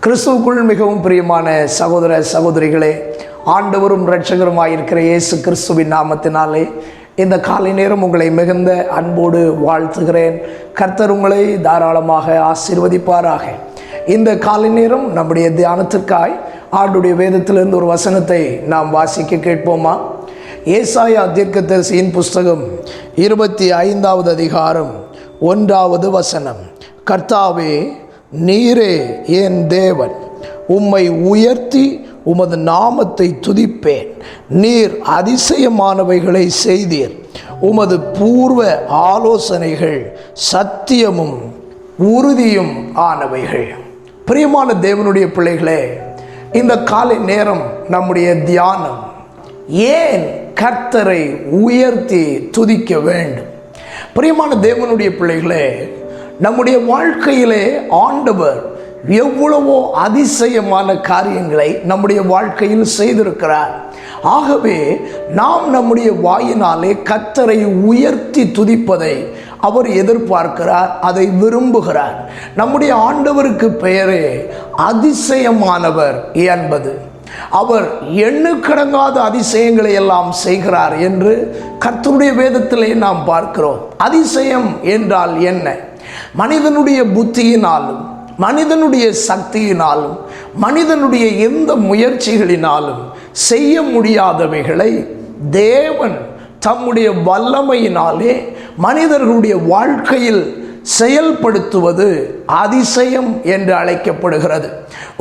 கிறிஸ்துவுக்குள் மிகவும் பிரியமான சகோதர சகோதரிகளே, ஆண்டவரும் இரட்சகருமாயிருக்கிற இயேசு கிறிஸ்துவின் நாமத்தினாலே இந்த காலை நேரம் உங்களை மிகுந்த அன்போடு வாழ்த்துகிறேன். கர்த்தர் உங்களை தாராளமாக ஆசீர்வதிப்பாராக. இந்த காலை நேரம் நம்முடைய தியானத்திற்காய் ஆண்டுடைய வேதத்திலிருந்து ஒரு வசனத்தை நாம் வாசிக்க கேட்போமா? ஏசாயா தீர்க்கதரிசியின் புஸ்தகம் 25வது அதிகாரம் 1வது வசனம். கர்த்தாவே, நீரே என் தேவன், உம்மை உயர்த்தி உமது நாமத்தை துதிப்பேன். நீர் அதிசயமானவைகளை செய்தீர். உமது பூர்வ ஆலோசனைகள் சத்தியமும் உறுதியும் ஆனவைகள். பிரியமான தேவனுடைய பிள்ளைகளே, இந்த காலை நேரம் நம்முடைய தியானம், ஏன் கர்த்தரை உயர்த்தி துதிக்க வேண்டும்? பிரியமான தேவனுடைய பிள்ளைகளே, நம்முடைய வாழ்க்கையிலே ஆண்டவர் எவ்வளவோ அதிசயமான காரியங்களை நம்முடைய வாழ்க்கையில் செய்திருக்கிறார். ஆகவே நாம் நம்முடைய வாயினாலே கர்த்தரை உயர்த்தி துதிப்பதை அவர் எதிர்பார்க்கிறார், அதை விரும்புகிறார். நம்முடைய ஆண்டவருக்கு பெயரே அதிசயமானவர் என்பது. அவர் எண்ணுக்கடங்காத அதிசயங்களை எல்லாம் செய்கிறார் என்று கர்த்தருடைய வேதத்திலே நாம் பார்க்கிறோம். அதிசயம் என்றால் என்ன? மனிதனுடைய புத்தியினாலும் மனிதனுடைய சக்தியினாலும் மனிதனுடைய எந்த முயற்சிகளினாலும் செய்ய முடியாதவைகளை தேவன் தம்முடைய வல்லமையினாலே மனிதர்களுடைய வாழ்க்கையில் செயல்படுத்துவது அதிசயம் என்று அழைக்கப்படுகிறது.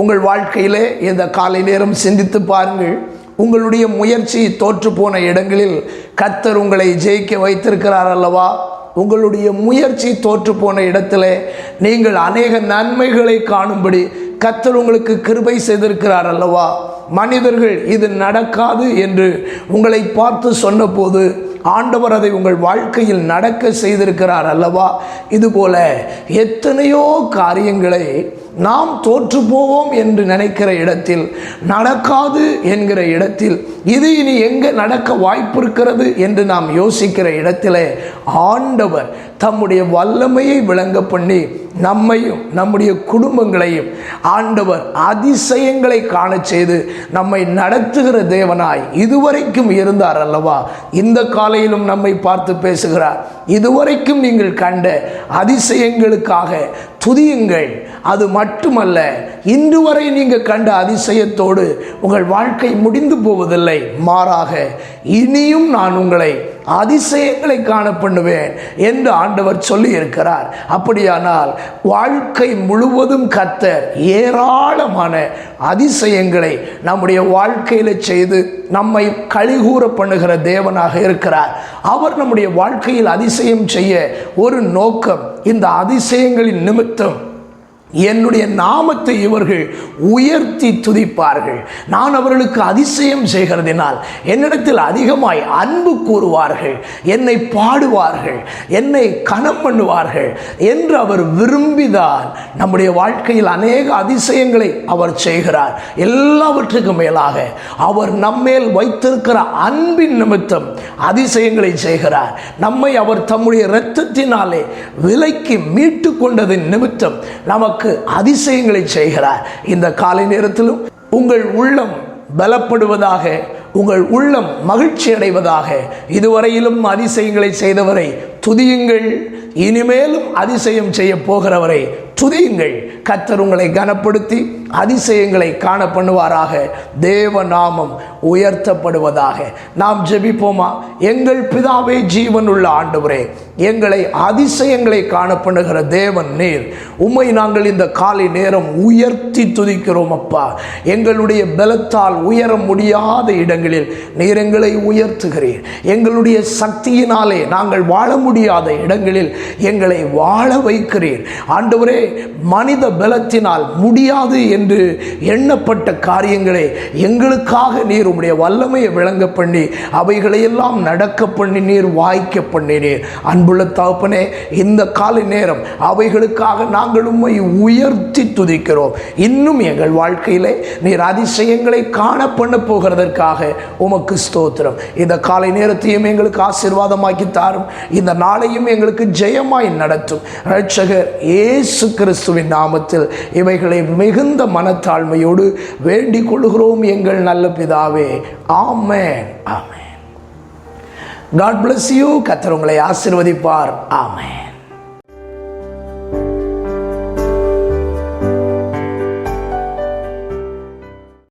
உங்கள் வாழ்க்கையிலே இந்த காலை நேரம் சிந்தித்து பாருங்கள். உங்களுடைய முயற்சி தோற்று போன இடங்களில் கர்த்தர் உங்களை ஜெயிக்க வைத்திருக்கிறார் அல்லவா? உங்களுடைய முயற்சி தோற்று போன இடத்துல நீங்கள் அநேக நன்மைகளை காணும்படி கர்த்தர் உங்களுக்கு கிருபை செய்திருக்கிறார் அல்லவா? மனிதர்கள் இது நடக்காது என்று உங்களை பார்த்து சொன்னபோது ஆண்டவர் அதை உங்கள் வாழ்க்கையில் நடக்க செய்திருக்கிறார் அல்லவா? இதுபோல எத்தனையோ காரியங்களை நாம் தோற்று போவோம் என்று நினைக்கிற இடத்தில், நடக்காது என்கிற இடத்தில், இது இனி எங்கே நடக்க வாய்ப்பு இருக்கிறது என்று நாம் யோசிக்கிற இடத்திலே ஆண்டவர் தம்முடைய வல்லமையை விளங்க பண்ணி நம்மையும் நம்முடைய குடும்பங்களையும் ஆண்டவர் அதிசயங்களை காண செய்து நம்மை நடத்துகிற தேவனாய் இதுவரைக்கும் இருந்தார் அல்லவா? இந்த காலையிலும் நம்மை பார்த்து பேசுகிறார். இதுவரைக்கும் நீங்கள் கண்ட அதிசயங்களுக்காக துதியுங்கள். அது மட்டுமல்ல, இன்று வரை நீங்கள் கண்ட அதிசயத்தோடு உங்கள் வாழ்க்கை முடிந்து போவதில்லை. மாறாக இனியும் நான் உங்களை அதிசயங்களை காண பண்ணுவேன் என்று ஆண்டவர் சொல்லி இருக்கிறார். அப்படியானால் வாழ்க்கை முழுவதும் கர்த்தர் ஏராளமான அதிசயங்களை நம்முடைய வாழ்க்கையில செய்து நம்மை கழிகூற பண்ணுகிற தேவனாக இருக்கிறார். அவர் நம்முடைய வாழ்க்கையில் அதிசயம் செய்ய ஒரு நோக்கம். இந்த அதிசயங்களின் நிமித்தம் என்னுடைய நாமத்தை இவர்கள் உயர்த்தி துதிப்பார்கள். நான் அவர்களுக்கு அதிசயம் செய்கிறதினால் என்னிடத்தில் அதிகமாய் அன்பு கூறுவார்கள், என்னை பாடுவார்கள், என்னை கனம் பண்ணுவார்கள் என்று அவர் விரும்பிதான் நம்முடைய வாழ்க்கையில் அநேக அதிசயங்களை அவர் செய்கிறார். எல்லாவற்றுக்கும் மேலாக அவர் நம்மேல் வைத்திருக்கிற அன்பின் நிமித்தம் அதிசயங்களை செய்கிறார். நம்மை அவர் தம்முடைய இரத்தத்தினாலே விலைக்கு மீட்டு கொண்டதின் நிமித்தம் நமக்கு அதிசயங்களை செய்கிறார். இந்த காலை நேரத்திலும் உங்கள் உள்ளம் பலப்படுவதாக, உங்கள் உள்ளம் மகிழ்ச்சி அடைவதாக. இதுவரையிலும் அதிசயங்களை செய்தவரை துதியுங்கள், இனிமேலும் அதிசயம் செய்ய போகிறவரை துதியுங்கள். கர்த்தர் உங்களை கனப்படுத்தி அதிசயங்களை காண பண்ணுவாராக. தேவ நாமம் உயர்த்தப்படுவதாக. நாம் ஜெபிப்போமா? எங்கள் பிதாவே, ஜீவனுள்ள ஆண்டவரே, எங்களை அதிசயங்களை காண பண்ணுகிற தேவன் நீர். உம்மை நாங்கள் இந்த காலை நேரம் உயர்த்தி துதிக்கிறோம் அப்பா. எங்களுடைய பலத்தால் உயர முடியாத இடங்களில் நீர் எங்களை உயர்த்துகிறீர். எங்களுடைய சக்தியினாலே நாங்கள் வாழ முடியாத இடங்களில் எங்களை வாழ வைக்கிறீர். ஆண்டவரே, மனித பலத்தினால் முடியாது என்று எண்ணப்பட்ட காரியங்களை எங்களுக்காக நீர் உம்முடைய வல்லமையை விளங்க பண்ணி அவைகளையெல்லாம் நடக்க பண்ணி நீர் வாய்க்க பண்ணினீர். அன்புள்ள தகப்பனே, இந்த காலை நேரம் அவைகளுக்காக நாங்கள் உம்மை உயர்த்தி துதிக்கிறோம். இன்னும் எங்கள் வாழ்க்கையிலே நீர் அதிசயங்களை காண பண்ண போகிறதற்காக உமக்கு ஸ்தோத்திரம். இந்த காலை நேரத்தையும் எங்களுக்கு ஆசீர்வாதமாக்கி தாரும். இந்த நாளையும் எங்களுக்கு ஜெயமாய் நடத்தும். இரட்சகர் இயேசு கிறிஸ்துவின் நாமத்தில் இவைகளை மிகுந்த மனத்தாழ்மையோடு வேண்டிக் கொள்கிறோம் எங்கள் நல்ல பிதாவே. ஆமென், ஆமென். God bless you. கர்த்தர் உங்களை ஆசீர்வதிப்பார். ஆமென்.